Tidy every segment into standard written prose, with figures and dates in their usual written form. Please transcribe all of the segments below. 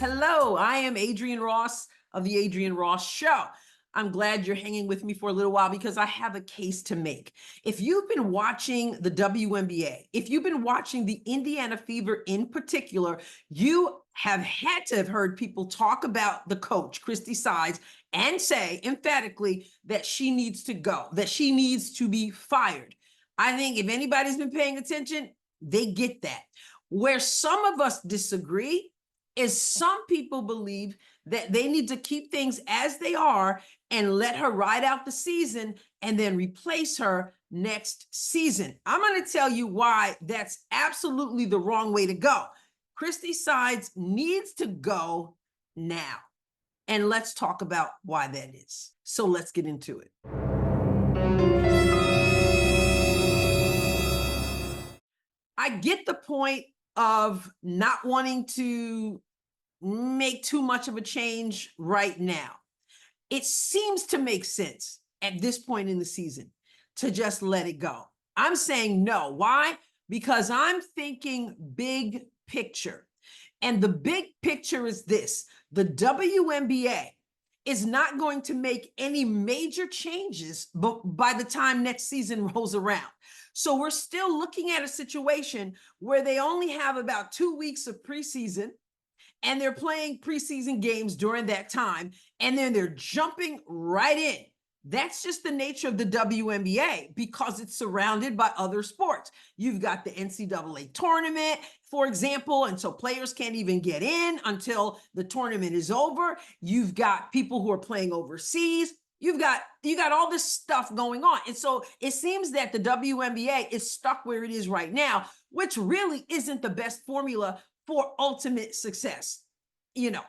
Hello, I am Adrienne Ross of the Adrienne Ross Show. I'm glad you're hanging with me for a little while because I have a case to make. If you've been watching the WNBA, if you've been watching the Indiana Fever in particular, you have had to have heard people talk about the coach, Christie Sides, and say emphatically that she needs to go, that she needs to be fired. I think if anybody's been paying attention, they get that. Where some of us disagree is some people believe that they need to keep things as they are and let her ride out the season and then replace her next season. I'm going to tell you why that's absolutely the wrong way to go. Christie Sides needs to go now. And let's talk about why that is. So let's get into it. I get the point of not wanting to make too much of a change right now. It seems to make sense at this point in the season to just let it go. I'm saying no. Why? Because I'm thinking big picture. And the big picture is this: the WNBA is not going to make any major changes by the time next season rolls around. So we're still looking at a situation where they only have about 2 weeks of preseason, and they're playing preseason games during that time, and then they're jumping right in. That's just the nature of the WNBA because it's surrounded by other sports. You've got the NCAA tournament, for example, and so players can't even get in until the tournament is over. You've got people who are playing overseas. You got all this stuff going on. And so it seems that the WNBA is stuck where it is right now, which really isn't the best formula for ultimate success,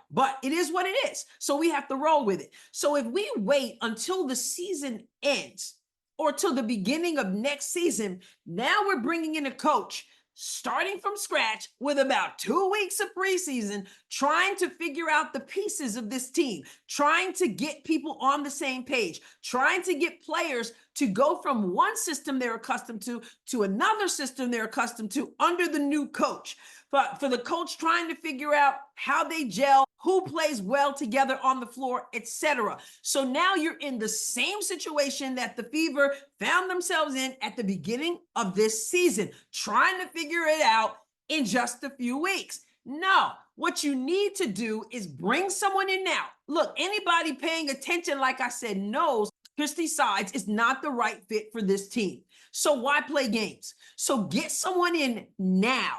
but it is what it is. So we have to roll with it. So if we wait until the season ends or till the beginning of next season, now we're bringing in a coach starting from scratch with about 2 weeks of preseason, trying to figure out the pieces of this team, trying to get people on the same page, trying to get players to go from one system they're accustomed to another system they're accustomed to under the new coach. But for the coach trying to figure out how they gel, who plays well together on the floor, etc. So now you're in the same situation that the Fever found themselves in at the beginning of this season, trying to figure it out in just a few weeks. No, what you need to do is bring someone in now. Look, anybody paying attention, like I said, knows Christie Sides is not the right fit for this team. So why play games? So get someone in now.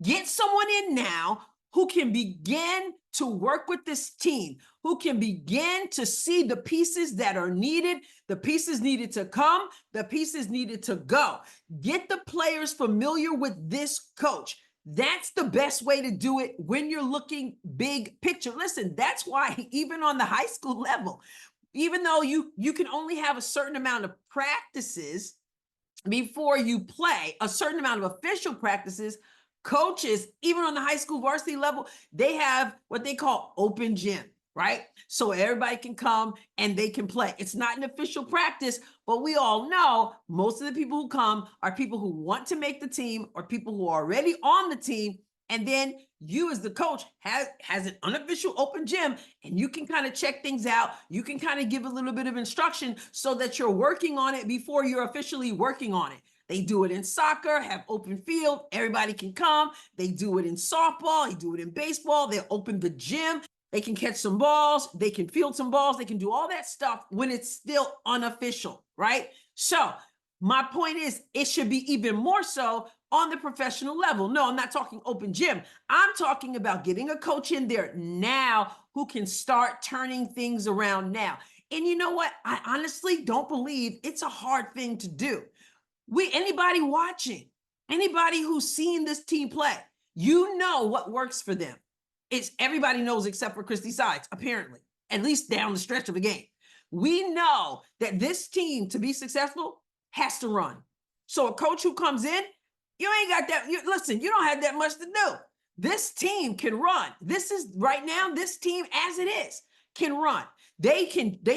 Get someone in now who can begin to work with this team, who can begin to see the pieces that are needed, the pieces needed to come, the pieces needed to go. Get the players familiar with this coach. That's the best way to do it when you're looking big picture. Listen, that's why even on the high school level, even though you can only have a certain amount of practices before you play, a certain amount of official practices, coaches, even on the high school varsity level, they have what they call open gym, right? So everybody can come and they can play. It's not an official practice, but we all know most of the people who come are people who want to make the team or people who are already on the team. And then you as the coach has an unofficial open gym and you can kind of check things out. You can kind of give a little bit of instruction so that you're working on it before you're officially working on it. They do it in soccer, have open field, everybody can come. They do it in softball, they do it in baseball, they open the gym, they can catch some balls, they can field some balls, they can do all that stuff when it's still unofficial, right? So my point is, it should be even more so on the professional level. No, I'm not talking open gym. I'm talking about getting a coach in there now who can start turning things around now. And you know what? I honestly don't believe it's a hard thing to do. Anybody watching, anybody who's seen this team play, you know what works for them. Everybody knows except for Christie Sides, apparently, at least down the stretch of the game. We know that this team, to be successful, has to run. So a coach who comes in, you ain't got that. Listen, you don't have that much to do. This team can run. This team as it is can run. They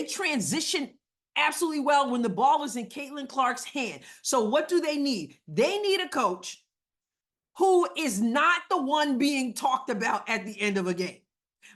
transition absolutely well when the ball is in Caitlin Clark's hand. So what do they need? They need a coach who is not the one being talked about at the end of a game.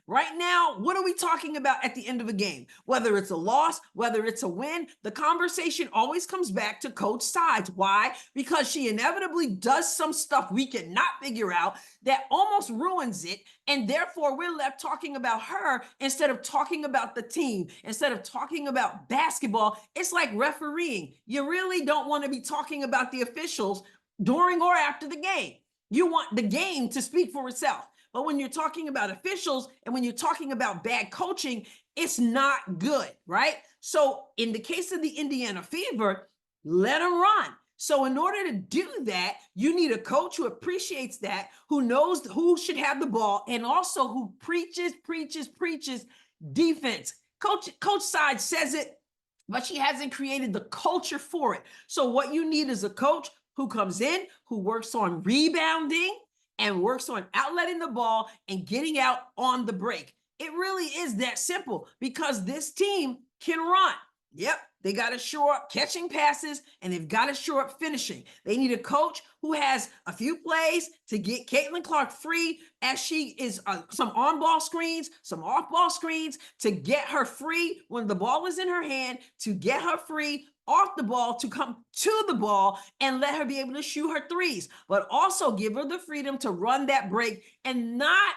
Right now, what are we talking about at the end of a game? Whether it's a loss, whether it's a win, the conversation always comes back to Coach Sides. Why? Because she inevitably does some stuff we cannot figure out that almost ruins it. And therefore, we're left talking about her instead of talking about the team, instead of talking about basketball. It's like refereeing. You really don't want to be talking about the officials during or after the game. You want the game to speak for itself. But when you're talking about officials and when you're talking about bad coaching, it's not good, right? So in the case of the Indiana Fever, let them run. So in order to do that, you need a coach who appreciates that, who knows who should have the ball, and also who preaches defense. Coach Sides says it, but she hasn't created the culture for it. So what you need is a coach who comes in, who works on rebounding, and works on outletting the ball and getting out on the break. It really is that simple because this team can run. Yep, they got to shore up catching passes and they've got to shore up finishing. They need a coach who has a few plays to get Caitlin Clark free as she is some on-ball screens, some off-ball screens to get her free when the ball is in her hand, to get her free off the ball, to come to the ball and let her be able to shoot her threes, but also give her the freedom to run that break and not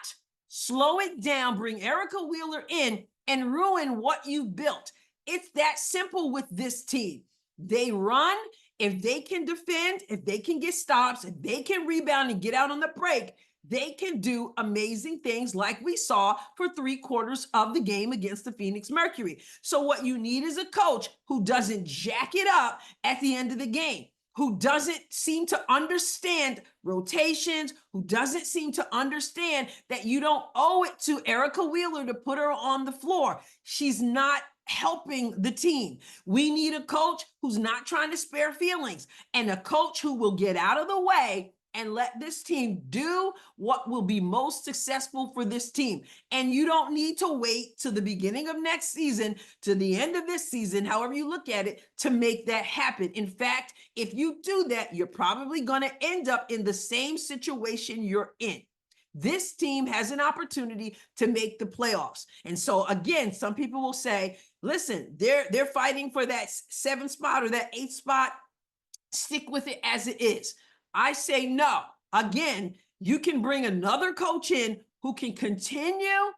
slow it down, bring Erica Wheeler in and ruin what you built. It's that simple with this team. They run. If they can defend, if they can get stops, if they can rebound and get out on the break, they can do amazing things like we saw for 3/4 of the game against the Phoenix Mercury. So what you need is a coach who doesn't jack it up at the end of the game, who doesn't seem to understand rotations, who doesn't seem to understand that you don't owe it to Erica Wheeler to put her on the floor. She's not helping the team. We need a coach who's not trying to spare feelings and a coach who will get out of the way and let this team do what will be most successful for this team. And you don't need to wait to the beginning of next season, to the end of this season, however you look at it, to make that happen. In fact, if you do that, you're probably going to end up in the same situation you're in. This team has an opportunity to make the playoffs. And so again, some people will say, listen, they're fighting for that 7th spot or that 8th spot. Stick with it as it is. I say no. Again, you can bring another coach in who can continue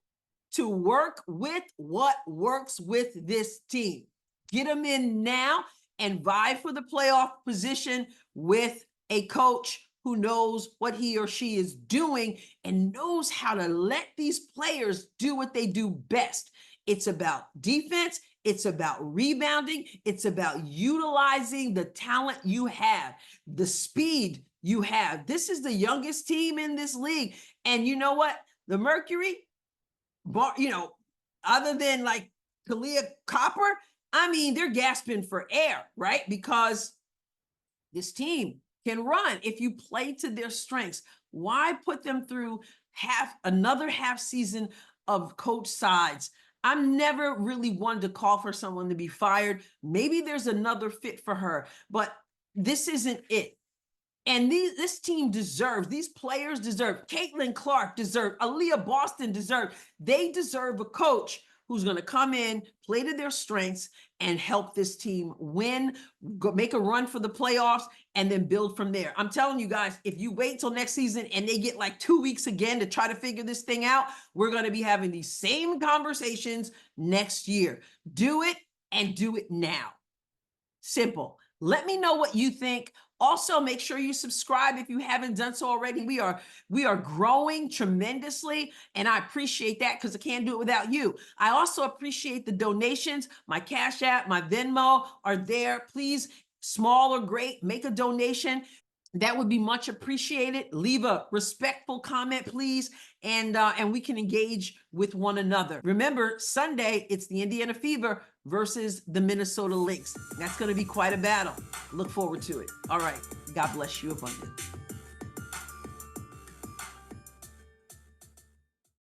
to work with what works with this team. Get them in now and vie for the playoff position with a coach who knows what he or she is doing and knows how to let these players do what they do best. It's about defense. It's about rebounding. It's about utilizing the talent you have, the speed you have. This is the youngest team in this league. And you know what? The Mercury, other than like Kalia Copper, I mean, they're gasping for air, right? Because this team can run if you play to their strengths. Why put them through another half season of Coach Sides? I'm never really one to call for someone to be fired. Maybe there's another fit for her, but this isn't it. And this team deserves, these players deserve, Caitlin Clark deserves, Aaliyah Boston deserves, they deserve a coach who's going to come in, play to their strengths, and help this team win, make a run for the playoffs, and then build from there. I'm telling you guys, if you wait till next season and they get like 2 weeks again to try to figure this thing out, we're going to be having these same conversations next year. Do it and do it now. Simple. Let me know what you think. Also, make sure you subscribe if you haven't done so already. We are growing tremendously, and I appreciate that because I can't do it without you. I also appreciate the donations. My Cash App, my Venmo are there. Please, small or great, make a donation. That would be much appreciated. Leave a respectful comment, please, and we can engage with one another. Remember, Sunday, it's the Indiana Fever versus the Minnesota Lynx. That's going to be quite a battle. Look forward to it. All right. God bless you abundantly.